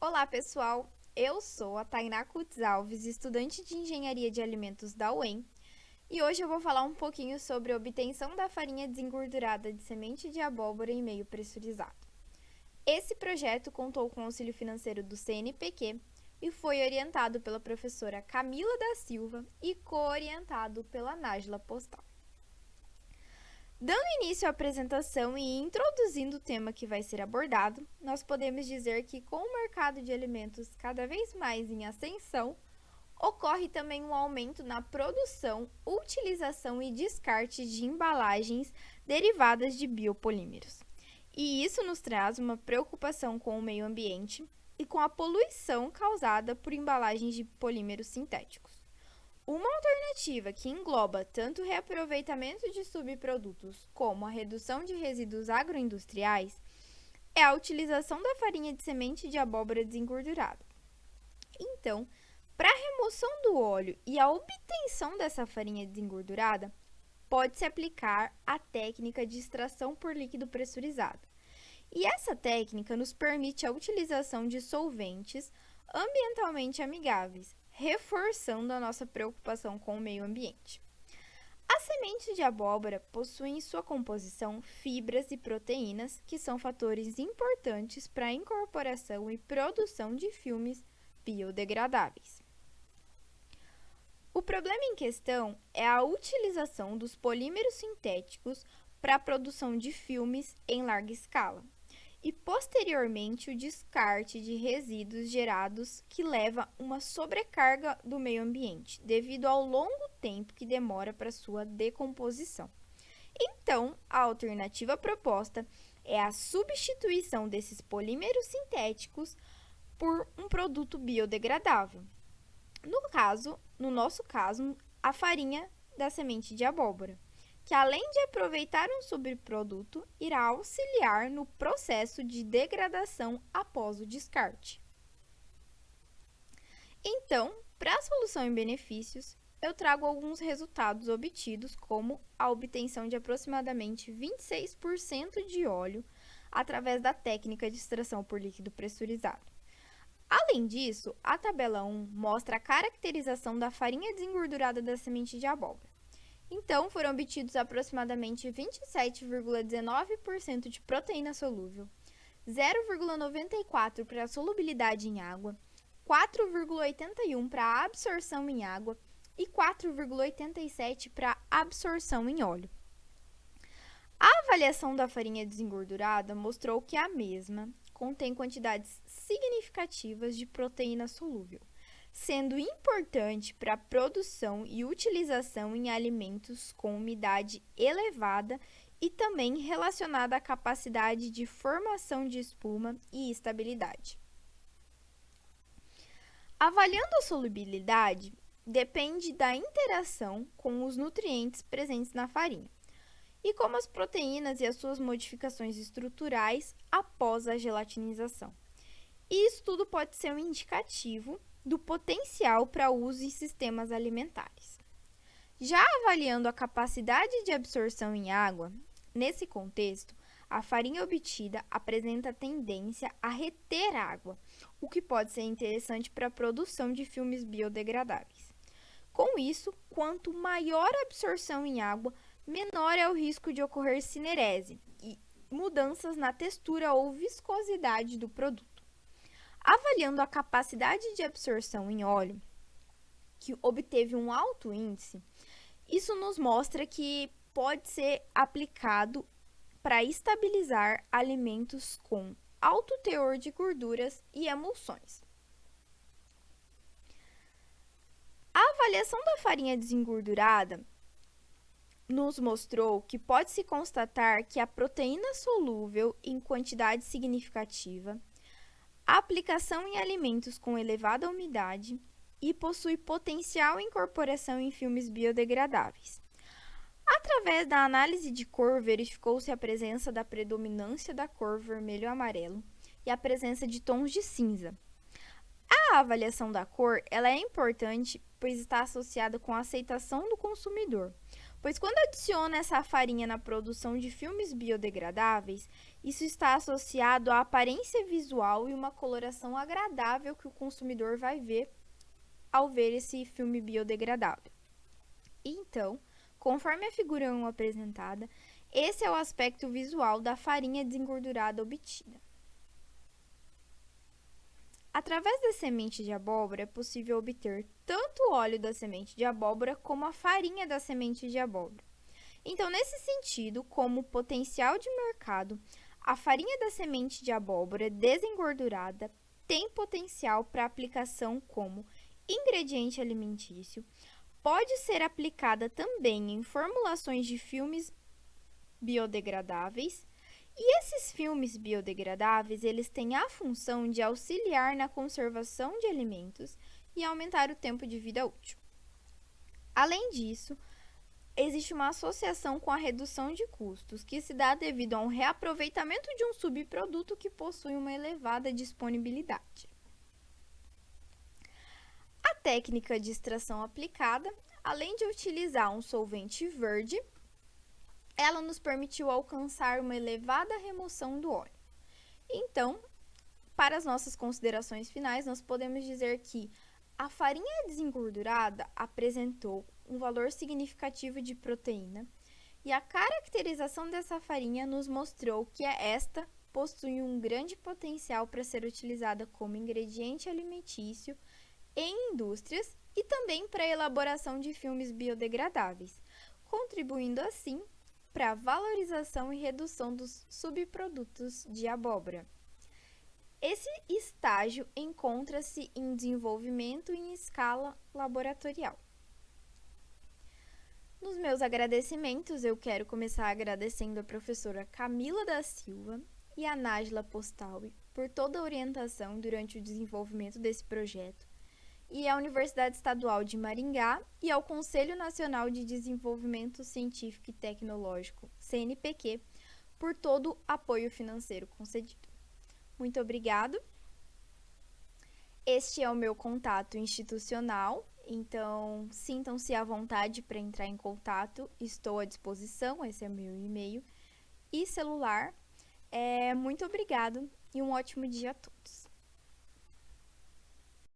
Olá, pessoal! Eu sou a Tainá Kutz Alves, estudante de Engenharia de Alimentos da UEM, e hoje eu vou falar um pouquinho sobre a obtenção da farinha desengordurada de semente de abóbora em meio pressurizado. Esse projeto contou com o auxílio financeiro do CNPq e foi orientado pela professora Camila da Silva e co-orientado pela Nájila Postal. Dando início à apresentação e introduzindo o tema que vai ser abordado, nós podemos dizer que, com o mercado de alimentos cada vez mais em ascensão, ocorre também um aumento na produção, utilização e descarte de embalagens derivadas de biopolímeros. E isso nos traz uma preocupação com o meio ambiente e com a poluição causada por embalagens de polímeros sintéticos. Uma alternativa que engloba tanto o reaproveitamento de subprodutos como a redução de resíduos agroindustriais é a utilização da farinha de semente de abóbora desengordurada. Então, para a remoção do óleo e a obtenção dessa farinha desengordurada, pode-se aplicar a técnica de extração por líquido pressurizado. E essa técnica nos permite a utilização de solventes ambientalmente amigáveis, reforçando a nossa preocupação com o meio ambiente. As sementes de abóbora possuem em sua composição fibras e proteínas, que são fatores importantes para a incorporação e produção de filmes biodegradáveis. O problema em questão é a utilização dos polímeros sintéticos para a produção de filmes em larga escala e, posteriormente, o descarte de resíduos gerados que leva uma sobrecarga do meio ambiente, devido ao longo tempo que demora para sua decomposição. Então, a alternativa proposta é a substituição desses polímeros sintéticos por um produto biodegradável. No nosso caso, a farinha da semente de abóbora, que além de aproveitar um subproduto, irá auxiliar no processo de degradação após o descarte. Então, para a solução em benefícios, eu trago alguns resultados obtidos, como a obtenção de aproximadamente 26% de óleo através da técnica de extração por líquido pressurizado. Além disso, a tabela 1 mostra a caracterização da farinha desengordurada da semente de abóbora. Então, foram obtidos aproximadamente 27,19% de proteína solúvel, 0,94% para a solubilidade em água, 4,81% para a absorção em água e 4,87% para a absorção em óleo. A avaliação da farinha desengordurada mostrou que a mesma contém quantidades significativas de proteína solúvel, sendo importante para a produção e utilização em alimentos com umidade elevada e também relacionada à capacidade de formação de espuma e estabilidade. Avaliando a solubilidade, depende da interação com os nutrientes presentes na farinha e como as proteínas e as suas modificações estruturais após a gelatinização. E isso tudo pode ser um indicativo do potencial para uso em sistemas alimentares. Já avaliando a capacidade de absorção em água, nesse contexto, a farinha obtida apresenta tendência a reter água, o que pode ser interessante para a produção de filmes biodegradáveis. Com isso, quanto maior a absorção em água, menor é o risco de ocorrer cinerese e mudanças na textura ou viscosidade do produto. Avaliando a capacidade de absorção em óleo, que obteve um alto índice, isso nos mostra que pode ser aplicado para estabilizar alimentos com alto teor de gorduras e emulsões. A avaliação da farinha desengordurada nos mostrou que pode-se constatar que a proteína solúvel em quantidade significativa, a aplicação em alimentos com elevada umidade e possui potencial incorporação em filmes biodegradáveis. Através da análise de cor, verificou-se a presença da predominância da cor vermelho-amarelo e a presença de tons de cinza. A avaliação da cor ela é importante, pois está associada com a aceitação do consumidor, pois quando adiciona essa farinha na produção de filmes biodegradáveis, Isso está associado à aparência visual e uma coloração agradável que o consumidor vai ver ao ver esse filme biodegradável. Então, conforme a figura 1 apresentada, esse é o aspecto visual da farinha desengordurada obtida. Através da semente de abóbora é possível obter tanto o óleo da semente de abóbora como a farinha da semente de abóbora. Então, nesse sentido, como potencial de mercado, a farinha da semente de abóbora desengordurada tem potencial para aplicação como ingrediente alimentício, pode ser aplicada também em formulações de filmes biodegradáveis, e esses filmes biodegradáveis, eles têm a função de auxiliar na conservação de alimentos e aumentar o tempo de vida útil. Além disso, existe uma associação com a redução de custos, que se dá devido a um reaproveitamento de um subproduto que possui uma elevada disponibilidade. A técnica de extração aplicada, além de utilizar um solvente verde, ela nos permitiu alcançar uma elevada remoção do óleo. Então, para as nossas considerações finais, nós podemos dizer que a farinha desengordurada apresentou um valor significativo de proteína e a caracterização dessa farinha nos mostrou que esta possui um grande potencial para ser utilizada como ingrediente alimentício em indústrias e também para a elaboração de filmes biodegradáveis, contribuindo assim para a valorização e redução dos subprodutos de abóbora. Esse estágio encontra-se em desenvolvimento em escala laboratorial. Nos meus agradecimentos, eu quero começar agradecendo a professora Camila da Silva e a Nájila Postawi por toda a orientação durante o desenvolvimento desse projeto, e à Universidade Estadual de Maringá e ao Conselho Nacional de Desenvolvimento Científico e Tecnológico, CNPq, por todo o apoio financeiro concedido. Muito obrigado. Este é o meu contato institucional, então sintam-se à vontade para entrar em contato, estou à disposição, esse é meu e-mail e celular. Muito obrigado e um ótimo dia a todos.